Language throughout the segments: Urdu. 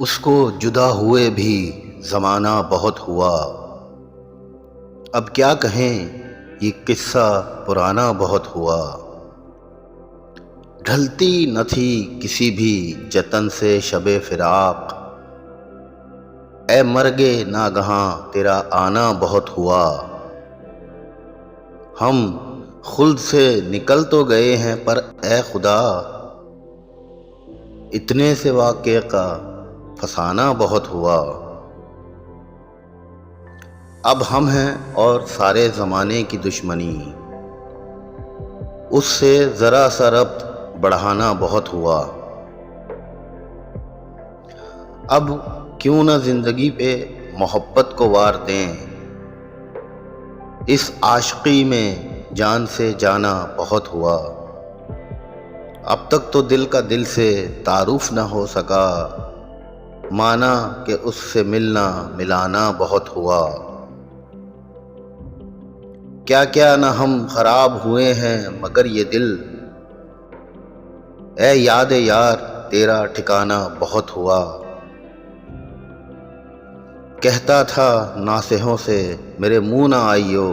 اس کو جدا ہوئے بھی زمانہ بہت ہوا، اب کیا کہیں یہ قصہ پرانا بہت ہوا۔ ڈھلتی نہ تھی کسی بھی جتن سے شب فراق، اے مرگے ناگہاں تیرا آنا بہت ہوا۔ ہم خلد سے نکل تو گئے ہیں پر اے خدا، اتنے سے واقعے کا فسانہ بہت ہوا۔ اب ہم ہیں اور سارے زمانے کی دشمنی، اس سے ذرا سا ربط بڑھانا بہت ہوا۔ اب کیوں نہ زندگی پہ محبت کو وار دیں، اس عاشقی میں جان سے جانا بہت ہوا۔ اب تک تو دل کا دل سے تعارف نہ ہو سکا، مانا کہ اس سے ملنا ملانا بہت ہوا۔ کیا کیا نہ ہم خراب ہوئے ہیں مگر یہ دل، اے یاد یار تیرا ٹھکانہ بہت ہوا۔ کہتا تھا ناصحوں سے میرے منہ نہ آئیو،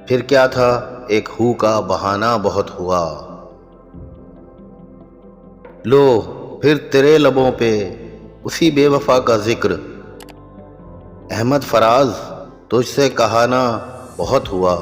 پھر کیا تھا ایک ہو کا بہانہ بہت ہوا۔ لو پھر تیرے لبوں پہ اسی بے وفا کا ذکر، احمد فراز تجھ سے کہانا بہت ہوا۔